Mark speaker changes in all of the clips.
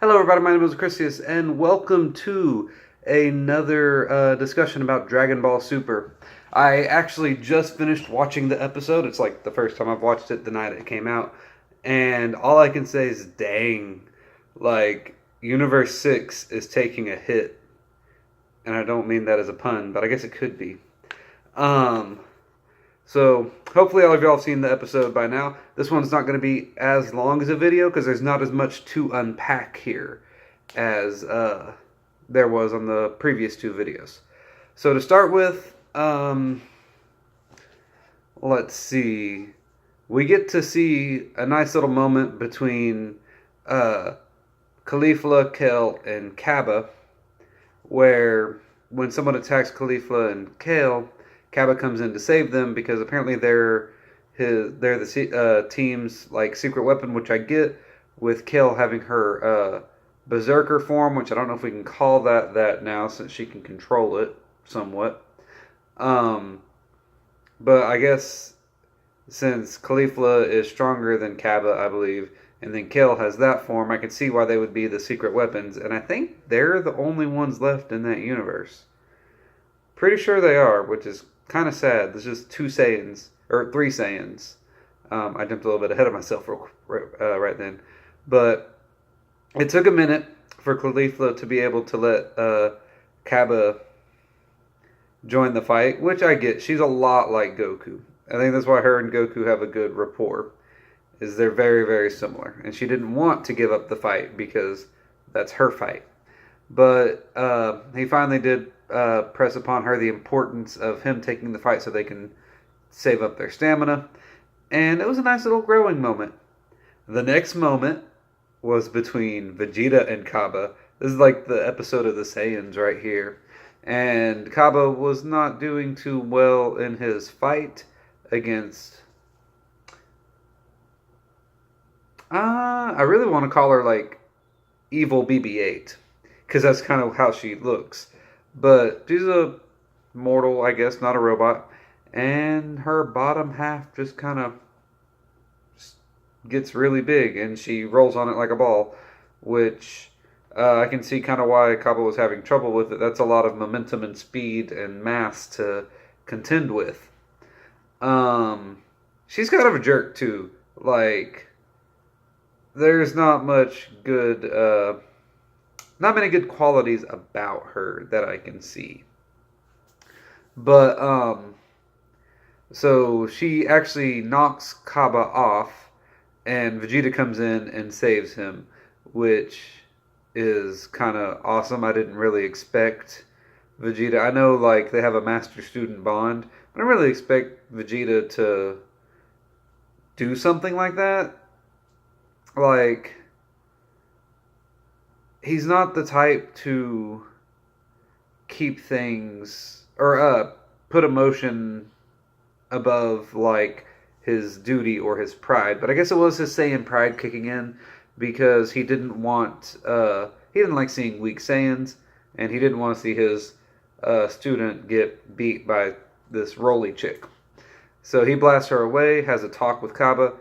Speaker 1: Hello, everybody. My name is Christius, and welcome to another discussion about Dragon Ball Super. I actually just finished watching the episode. It's like the first time I've watched it the night it came out, and all I can say is, dang, like Universe 6 is taking a hit, and I don't mean that as a pun, but I guess it could be. Um, so hopefully all of y'all have seen the episode by now. This one's not going to be as long as a video because there's not as much to unpack here as there was on the previous two videos. So to start with, let's see. We get to see a nice little moment between Caulifla, Kel, and Kaba, where when someone attacks Caulifla and Kale, Kaba comes in to save them because apparently they're the team's like secret weapon, which I get with Kale having her berserker form, which I don't know if we can call that now since she can control it somewhat. Um, but I guess since Caulifla is stronger than Kaba, I believe, and then Kale has that form, I can see why they would be the secret weapons, and I think they're the only ones left in that universe. Pretty sure they are, which is kind of sad. There's just two Saiyans, or three Saiyans. I jumped a little bit ahead of myself right then. But it took a minute for Caulifla to be able to let Kaba join the fight, which I get. She's a lot like Goku. I think that's why her and Goku have a good rapport, is they're very, very similar. And she didn't want to give up the fight because that's her fight. But he finally did press upon her the importance of him taking the fight so they can save up their stamina. And it was a nice little growing moment. The next moment was between Vegeta and Kaba. This is like the episode of the Saiyans right here. And Kaba was not doing too well in his fight against... I really want to call her like Evil BB-8. Because that's kind of how she looks. But she's a mortal, I guess, not a robot. And her bottom half just kind of gets really big. And she rolls on it like a ball. Which I can see kind of why Kaba was having trouble with it. That's a lot of momentum and speed and mass to contend with. She's kind of a jerk, too. Like, there's not much good... not many good qualities about her that I can see. But, so she actually knocks Kaba off, and Vegeta comes in and saves him, which is kind of awesome. I didn't really expect Vegeta. I know, like, they have a master-student bond, but I didn't really expect Vegeta to do something like that. Like... he's not the type to keep things or put emotion above like his duty or his pride. But I guess it was his Saiyan pride kicking in because he didn't want he didn't like seeing weak Saiyans, and he didn't want to see his student get beat by this Roly chick. So he blasts her away, has a talk with Kaba,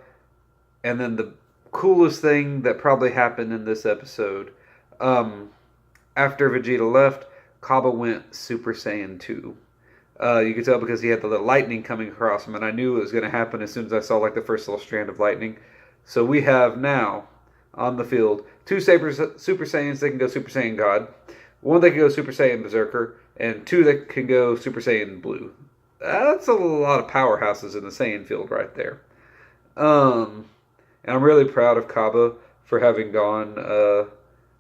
Speaker 1: and then the coolest thing that probably happened in this episode. After Vegeta left, Kaba went Super Saiyan 2. You could tell because he had the little lightning coming across him, and I knew it was going to happen as soon as I saw like the first little strand of lightning. So we have now on the field two Super Saiyans that can go Super Saiyan God, one that can go Super Saiyan Berserker, and two that can go Super Saiyan Blue. That's a lot of powerhouses in the Saiyan field right there. And I'm really proud of Kaba for having gone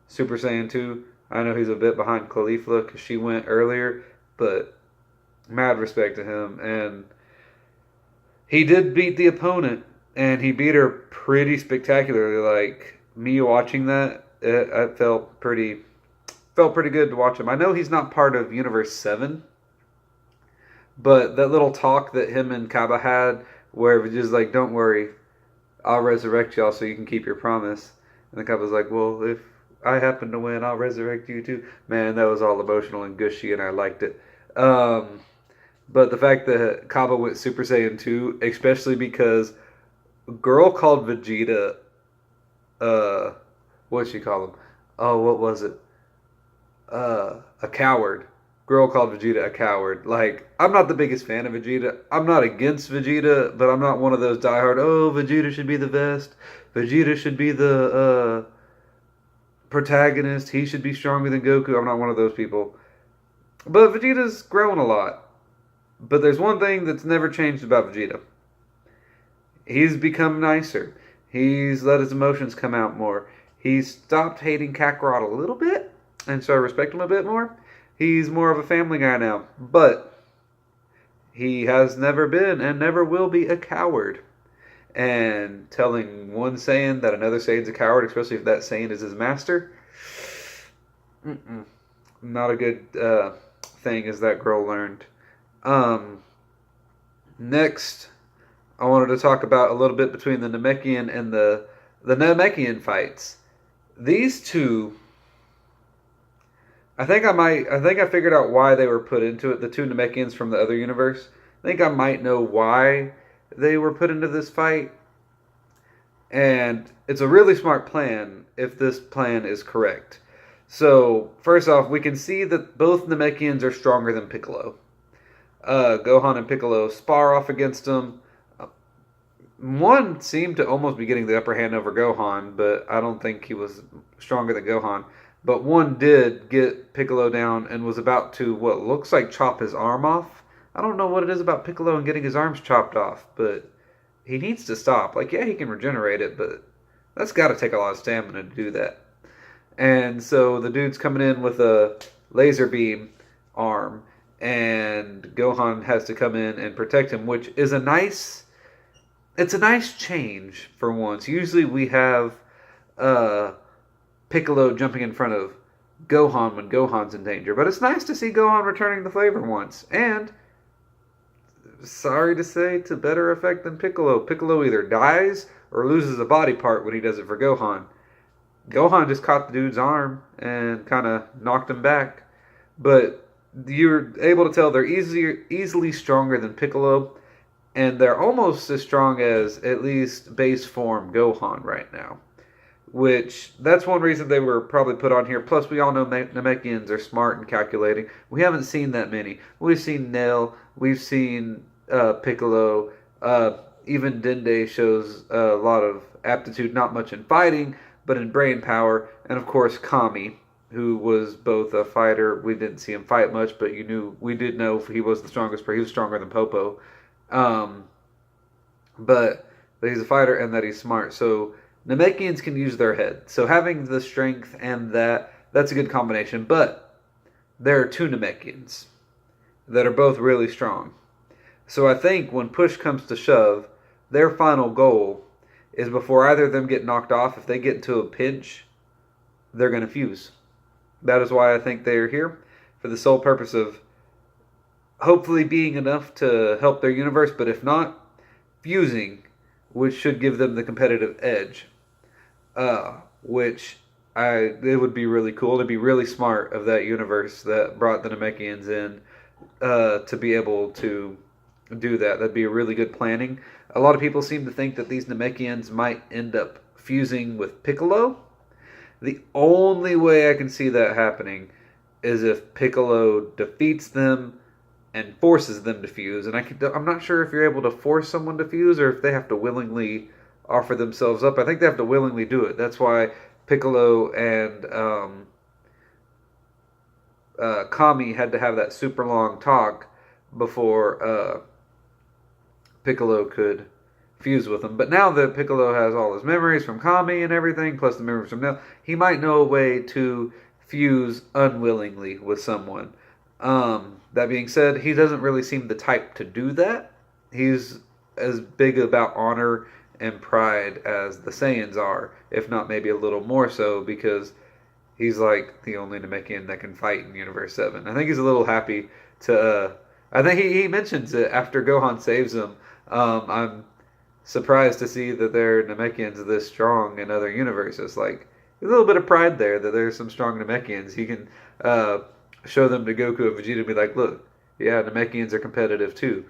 Speaker 1: Super Saiyan 2. I know he's a bit behind Caulifla because she went earlier, but mad respect to him. And he did beat the opponent, and he beat her pretty spectacularly. Like, me watching that, it felt pretty good to watch him. I know he's not part of Universe 7, but that little talk that him and Kaba had where it was just like, don't worry, I'll resurrect y'all so you can keep your promise. And the Kaba's like, well, if I happen to win, I'll resurrect you too. Man, that was all emotional and gushy, and I liked it. But the fact that Kaba went Super Saiyan 2, especially because a girl called Vegeta, what'd she call him? oh, what was it? A coward. Girl called Vegeta a coward. Like, I'm not the biggest fan of Vegeta. I'm not against Vegeta, but I'm not one of those diehard, oh, Vegeta should be the best. Vegeta should be the protagonist. He should be stronger than Goku. I'm not one of those people. But Vegeta's grown a lot. But there's one thing that's never changed about Vegeta. He's become nicer. He's let his emotions come out more. He's stopped hating Kakarot a little bit, and so I respect him a bit more. He's more of a family guy now. But he has never been and never will be a coward. And telling one Saiyan that another Saiyan's a coward, especially if that Saiyan is his master, not a good thing, as that girl learned. Next, I wanted to talk about a little bit between the Namekian and the Namekian fights. These two, I think I figured out why they were put into it. The two Namekians from the other universe. I think I might know why they were put into this fight. And it's a really smart plan if this plan is correct. So, first off, we can see that both Namekians are stronger than Piccolo. Gohan and Piccolo spar off against him. One seemed to almost be getting the upper hand over Gohan, but I don't think he was stronger than Gohan. But one did get Piccolo down and was about to, what looks like, chop his arm off. I don't know what it is about Piccolo and getting his arms chopped off, but he needs to stop. Like, yeah, he can regenerate it, but that's got to take a lot of stamina to do that. And so the dude's coming in with a laser beam arm, and Gohan has to come in and protect him, which is it's a nice change for once. Usually we have Piccolo jumping in front of Gohan when Gohan's in danger, but it's nice to see Gohan returning the favor once. And sorry to say, to better effect than Piccolo. Piccolo either dies or loses a body part when he does it for Gohan. Gohan just caught the dude's arm and kind of knocked him back. But you're able to tell they're easily stronger than Piccolo, and they're almost as strong as at least base form Gohan right now. Which, that's one reason they were probably put on here. Plus, we all know Namekians are smart and calculating. We haven't seen that many. We've seen Nell, we've seen Piccolo, even Dende shows a lot of aptitude, not much in fighting, but in brain power, and of course Kami, who was both a fighter. We didn't see him fight much, but we did know he was the strongest. He was stronger than Popo, but that he's a fighter and that he's smart. So Namekians can use their head. So having the strength and that's a good combination. But there are two Namekians that are both really strong. So I think when push comes to shove, their final goal is before either of them get knocked off, if they get into a pinch, they're going to fuse. That is why I think they are here, for the sole purpose of hopefully being enough to help their universe, but if not, fusing, which should give them the competitive edge. Which it would be really cool. It'd be really smart of that universe that brought the Namekians in to be able to do that. That'd be a really good planning. A lot of people seem to think that these Namekians might end up fusing with Piccolo. The only way I can see that happening is if Piccolo defeats them and forces them to fuse. And I'm not sure if you're able to force someone to fuse or if they have to willingly offer themselves up. I think they have to willingly do it. That's why Piccolo and Kami had to have that super long talk before Piccolo could fuse with him. But now that Piccolo has all his memories from Kami and everything, plus the memories from Nell, he might know a way to fuse unwillingly with someone. That being said, he doesn't really seem the type to do that. He's as big about honor and pride as the Saiyans are, if not maybe a little more so, because he's like the only Namekian that can fight in Universe 7. I think he's a little happy to... I think he mentions it after Gohan saves him. I'm surprised to see that there are Namekians this strong in other universes. Like, a little bit of pride there that there's some strong Namekians. He can show them to Goku and Vegeta and be like, look, yeah, Namekians are competitive too.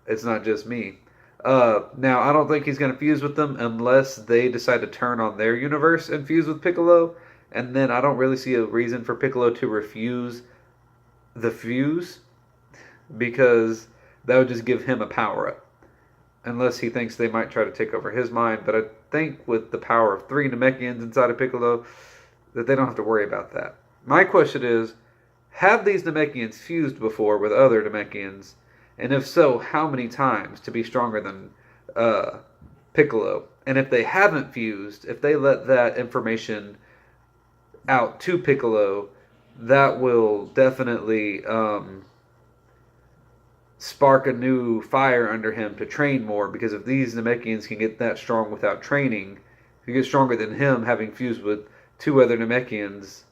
Speaker 1: It's not just me. Now, I don't think he's going to fuse with them unless they decide to turn on their universe and fuse with Piccolo. and then I don't really see a reason for Piccolo to refuse the fuse, because that would just give him a power up. Unless he thinks they might try to take over his mind, but I think with the power of 3 Namekians inside of Piccolo, that they don't have to worry about that. My question is, have these Namekians fused before with other Namekians? And if so, how many times to be stronger than Piccolo? And if they haven't fused, if they let that information out to Piccolo, that will definitely spark a new fire under him to train more. Because if these Namekians can get that strong without training, if you get stronger than him having fused with 2 other Namekians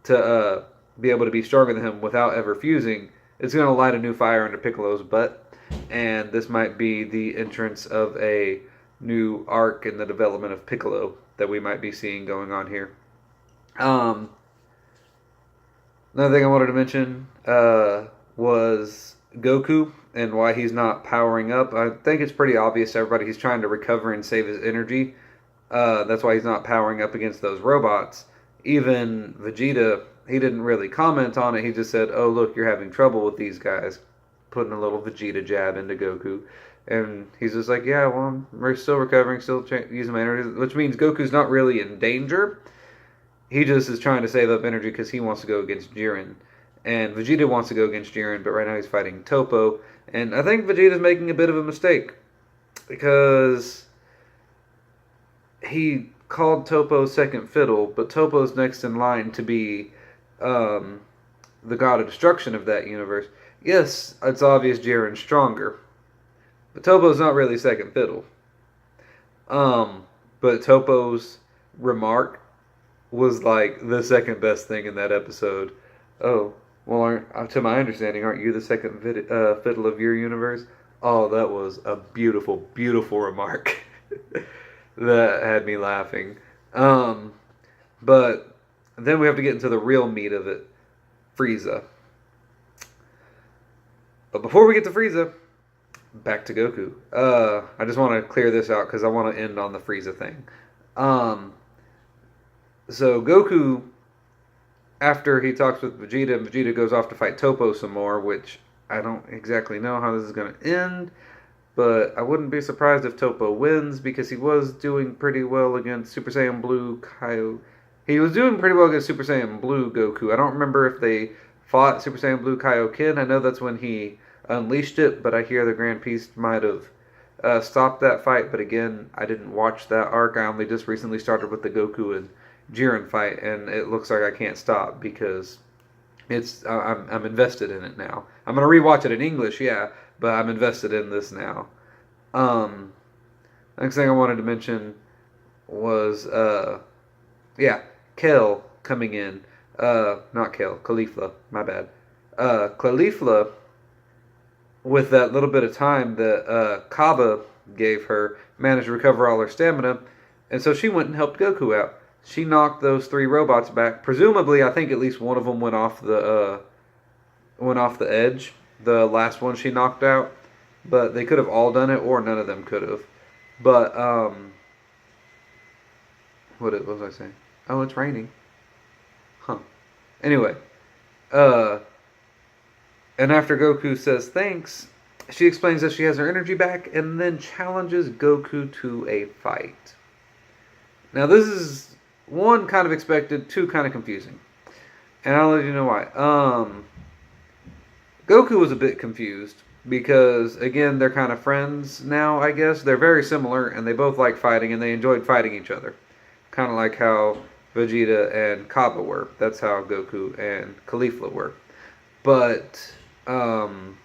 Speaker 1: to be able to be stronger than him without ever fusing, it's going to light a new fire under Piccolo's butt. And this might be the entrance of a new arc in the development of Piccolo that we might be seeing going on here. Another thing I wanted to mention was Goku and why he's not powering up. I think it's pretty obvious to everybody he's trying to recover and save his energy. That's why he's not powering up against those robots. Even Vegeta, he didn't really comment on it. He just said, oh, look, you're having trouble with these guys. Putting a little Vegeta jab into Goku. And he's just like, yeah, well, we're still recovering, still using my energy. Which means Goku's not really in danger. He just is trying to save up energy because he wants to go against Jiren. And Vegeta wants to go against Jiren, but right now he's fighting Toppo. And I think Vegeta's making a bit of a mistake, because he called Toppo second fiddle, but Toppo's next in line to be the god of destruction of that universe. Yes, it's obvious Jiren's stronger, but Toppo's not really second fiddle. But Toppo's remark was like the second best thing in that episode. Oh, well, to my understanding, aren't you the second fiddle of your universe? Oh, that was a beautiful, beautiful remark. That had me laughing. But then we have to get into the real meat of it. Frieza. But before we get to Frieza, back to Goku. I just want to clear this out because I want to end on the Frieza thing. So Goku, after he talks with Vegeta, and Vegeta goes off to fight Toppo some more, which I don't exactly know how this is going to end, but I wouldn't be surprised if Toppo wins, because he was doing pretty well against Super Saiyan Blue Kaio. He was doing pretty well against Super Saiyan Blue Goku. I don't remember if they fought Super Saiyan Blue Kaioken. I know that's when he unleashed it, but I hear the Grand Beast might have stopped that fight. But again, I didn't watch that arc. I only just recently started with the Goku and Jiren fight, and it looks like I can't stop because I'm invested in it now. I'm gonna rewatch it in English, yeah, but I'm invested in this now. Next thing I wanted to mention was Kel coming in. Not Kel, Caulifla, my bad. Caulifla, with that little bit of time that Kaba gave her, managed to recover all her stamina, and so she went and helped Goku out. She knocked those 3 robots back. Presumably, I think at least one of them went off the edge. The last one she knocked out, but they could have all done it, or none of them could have. But what was I saying? Oh, it's raining. Huh. Anyway, and after Goku says thanks, she explains that she has her energy back, and then challenges Goku to a fight. Now, this is, 1, kind of expected, 2, kind of confusing. And I'll let you know why. Goku was a bit confused because, again, they're kind of friends now, I guess. They're very similar, and they both like fighting, and they enjoyed fighting each other. Kind of like how Vegeta and Kaba were. That's how Goku and Caulifla were. But the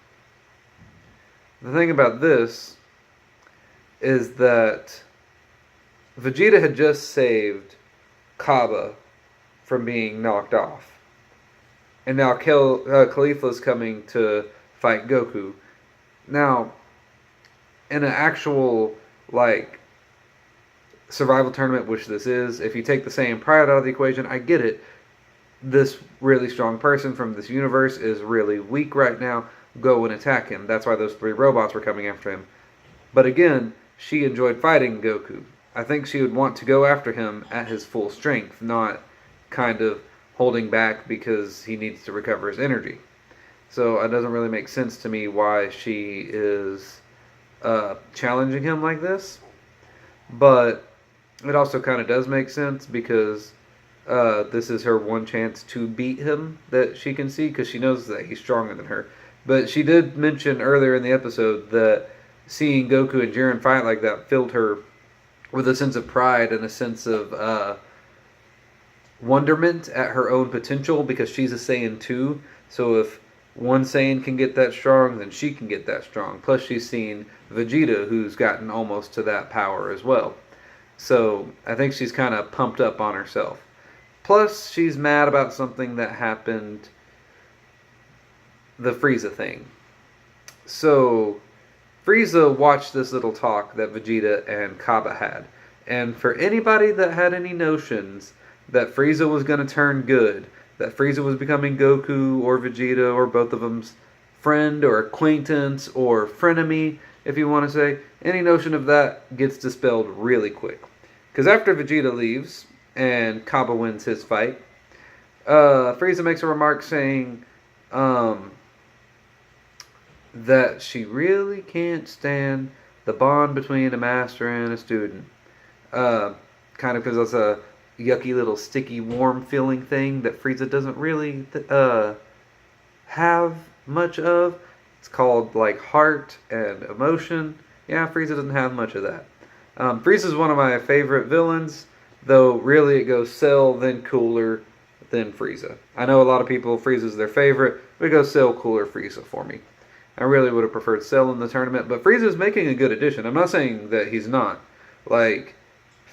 Speaker 1: thing about this is that Vegeta had just saved Kaba from being knocked off. And now Caulifla's coming to fight Goku. Now, in an actual, survival tournament, which this is, if you take the Saiyan Pride out of the equation, I get it. This really strong person from this universe is really weak right now. Go and attack him. That's why those 3 robots were coming after him. But again, she enjoyed fighting Goku. I think she would want to go after him at his full strength, not kind of holding back because he needs to recover his energy. So it doesn't really make sense to me why she is challenging him like this. But it also kind of does make sense because this is her one chance to beat him that she can see because she knows that he's stronger than her. But she did mention earlier in the episode that seeing Goku and Jiren fight like that filled her with a sense of pride and a sense of wonderment at her own potential because she's a Saiyan too. So if one Saiyan can get that strong, then she can get that strong. Plus, she's seen Vegeta, who's gotten almost to that power as well. So I think she's kind of pumped up on herself. Plus, she's mad about something that happened, the Frieza thing. So Frieza watched this little talk that Vegeta and Kaba had. And for anybody that had any notions that Frieza was going to turn good, that Frieza was becoming Goku or Vegeta or both of them's friend or acquaintance or frenemy, if you want to say, any notion of that gets dispelled really quick. Because after Vegeta leaves and Kaba wins his fight, Frieza makes a remark saying that she really can't stand the bond between a master and a student. Kind of because it's a yucky little sticky warm feeling thing that Frieza doesn't really have much of. It's called like heart and emotion. Yeah, Frieza doesn't have much of that. Frieza's one of my favorite villains, though really it goes Cell, then Cooler, then Frieza. I know a lot of people, Frieza's their favorite, but it goes Cell, Cooler, Frieza for me. I really would have preferred Cell in the tournament, but Frieza's making a good addition. I'm not saying that he's not. Like,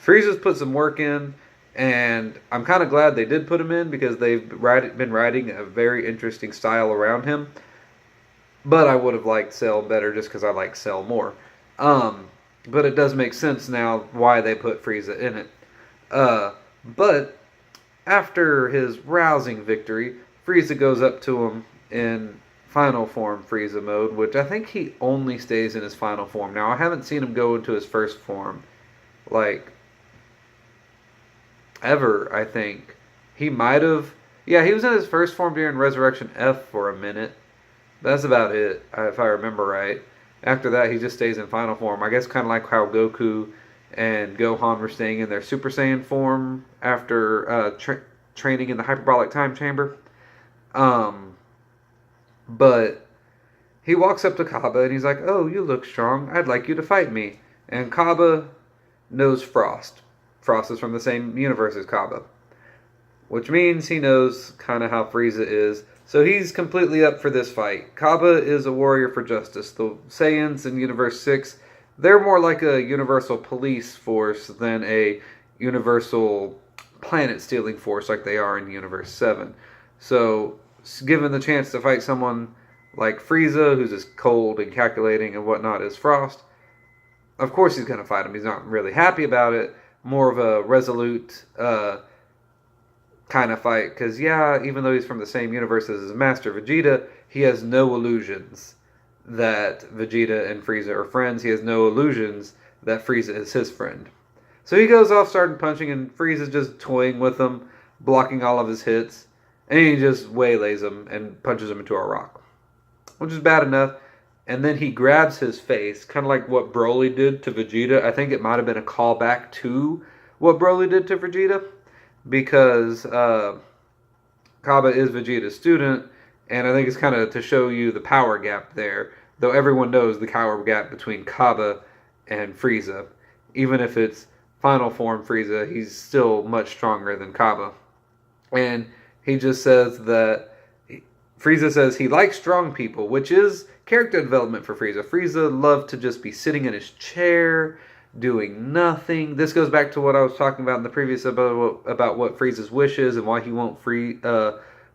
Speaker 1: Frieza's put some work in, and I'm kind of glad they did put him in because they've been writing a very interesting style around him. But I would have liked Cell better just because I like Cell more. But it does make sense now why they put Frieza in it. But after his rousing victory, Frieza goes up to him in final form Frieza mode, which I think he only stays in his final form. Now, I haven't seen him go into his first form, like, ever, I think. He might have... Yeah, he was in his first form during Resurrection F for a minute. That's about it, if I remember right. After that, he just stays in final form. I guess kind of like how Goku and Gohan were staying in their Super Saiyan form after training in the Hyperbolic Time Chamber. But he walks up to Kaba and he's like, "Oh, you look strong. I'd like you to fight me." And Kaba knows Frost. Frost is from the same universe as Kaba, which means he knows kind of how Frieza is. So he's completely up for this fight. Kaba is a warrior for justice. The Saiyans in Universe 6, they're more like a universal police force than a universal planet-stealing force like they are in Universe 7. So, given the chance to fight someone like Frieza, who's as cold and calculating and whatnot as Frost, of course he's going to fight him. He's not really happy about it. More of a resolute kind of fight. Because, yeah, even though he's from the same universe as his master, Vegeta, he has no illusions that Vegeta and Frieza are friends. He has no illusions that Frieza is his friend. So he goes off, starting punching, and Frieza's just toying with him, blocking all of his hits. And he just waylays him and punches him into a rock, which is bad enough. And then he grabs his face, kind of like what Broly did to Vegeta. I think it might have been a callback to what Broly did to Vegeta, because Kaba is Vegeta's student, and I think it's kind of to show you the power gap there, though everyone knows the power gap between Kaba and Frieza. Even if it's final form Frieza, he's still much stronger than Kaba. And he just says that Frieza says he likes strong people, which is character development for Frieza. Frieza loved to just be sitting in his chair, doing nothing. This goes back to what I was talking about in the previous about what Frieza's wish is and why he won't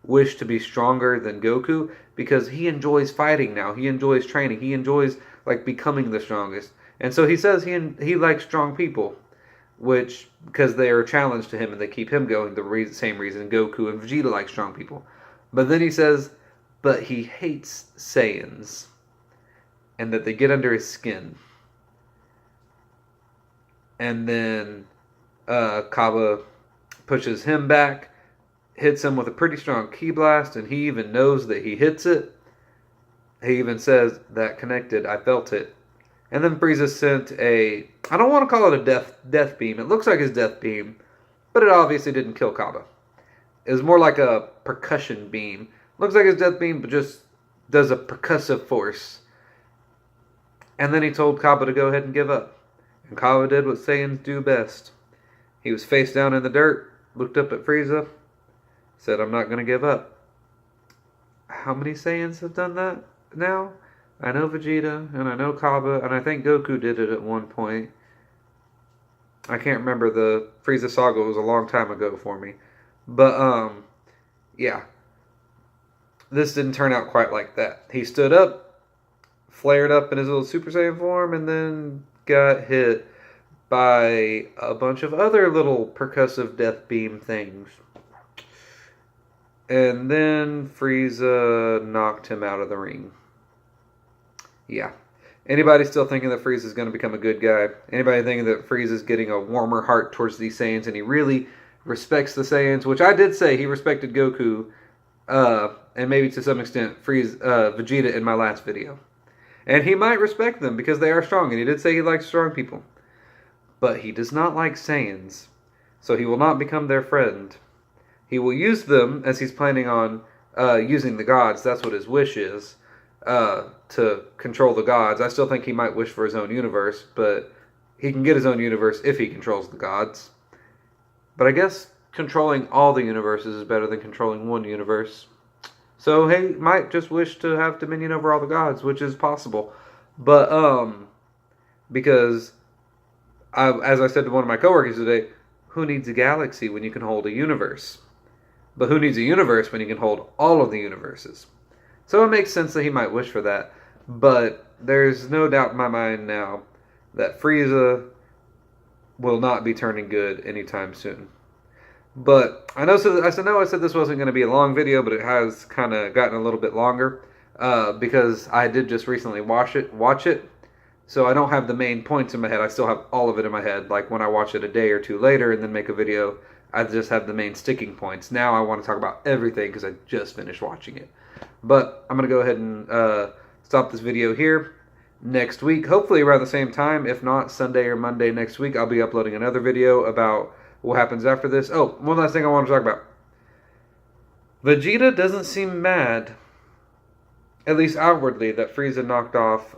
Speaker 1: wish to be stronger than Goku, because he enjoys fighting now. He enjoys training. He enjoys like becoming the strongest. And so he says he likes strong people, which because they are a challenge to him and they keep him going. Same reason Goku and Vegeta like strong people. But then he says, but he hates Saiyans, and that they get under his skin. And then Kaba pushes him back, hits him with a pretty strong ki blast, and he even knows that he hits it. He even says, "That connected, I felt it." And then Frieza sent I don't want to call it a death beam. It looks like his death beam, but it obviously didn't kill Kaba. It was more like a percussion beam. Looks like his death beam, but just does a percussive force. And then he told Kaba to go ahead and give up. And Kaba did what Saiyans do best. He was face down in the dirt, looked up at Frieza, said, "I'm not going to give up." How many Saiyans have done that now? I know Vegeta, and I know Kaba, and I think Goku did it at one point. I can't remember. The Frieza saga was a long time ago for me. But, yeah. This didn't turn out quite like that. He stood up, flared up in his little Super Saiyan form, and then got hit by a bunch of other little percussive death beam things. And then Frieza knocked him out of the ring. Yeah. Anybody still thinking that Frieza is going to become a good guy? Anybody thinking that Frieza is getting a warmer heart towards these Saiyans and he really respects the Saiyans? Which I did say he respected Goku, and maybe to some extent Vegeta in my last video. And he might respect them because they are strong, and he did say he likes strong people. But he does not like Saiyans, so he will not become their friend. He will use them, as he's planning on using the gods. That's what his wish is, to control the gods. I still think he might wish for his own universe, but he can get his own universe if he controls the gods. But I guess controlling all the universes is better than controlling one universe. So he might just wish to have dominion over all the gods, which is possible. But, because, as I said to one of my coworkers today, who needs a galaxy when you can hold a universe? But who needs a universe when you can hold all of the universes? So it makes sense that he might wish for that. But there's no doubt in my mind now that Frieza will not be turning good anytime soon. But I said this wasn't going to be a long video, but it has kind of gotten a little bit longer because I did just recently watch it. So I don't have the main points in my head. I still have all of it in my head. Like when I watch it a day or two later and then make a video, I just have the main sticking points. Now I want to talk about everything because I just finished watching it. But I'm going to go ahead and stop this video here. Next week, hopefully around the same time, if not Sunday or Monday next week, I'll be uploading another video about what happens after this. Oh, one last thing I want to talk about. Vegeta doesn't seem mad, at least outwardly, that Frieza knocked off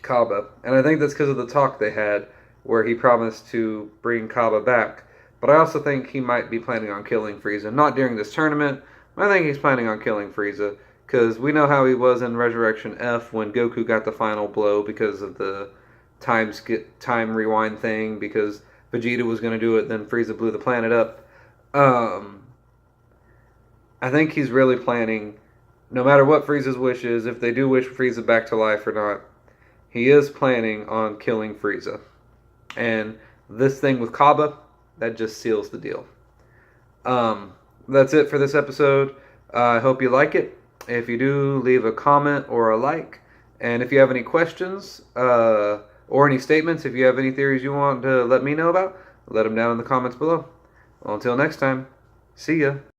Speaker 1: Kaba. And I think that's because of the talk they had where he promised to bring Kaba back. But I also think he might be planning on killing Frieza. Not during this tournament. I think he's planning on killing Frieza. Because we know how he was in Resurrection F when Goku got the final blow because of the time rewind thing. Because Vegeta was going to do it, then Frieza blew the planet up. I think he's really planning, no matter what Frieza's wish is, if they do wish Frieza back to life or not, he is planning on killing Frieza. And this thing with Kaba, that just seals the deal. That's it for this episode. I hope you like it. If you do, leave a comment or a like. And if you have any questions or any statements, if you have any theories you want to let me know about, let them down in the comments below. Well, until next time, see ya.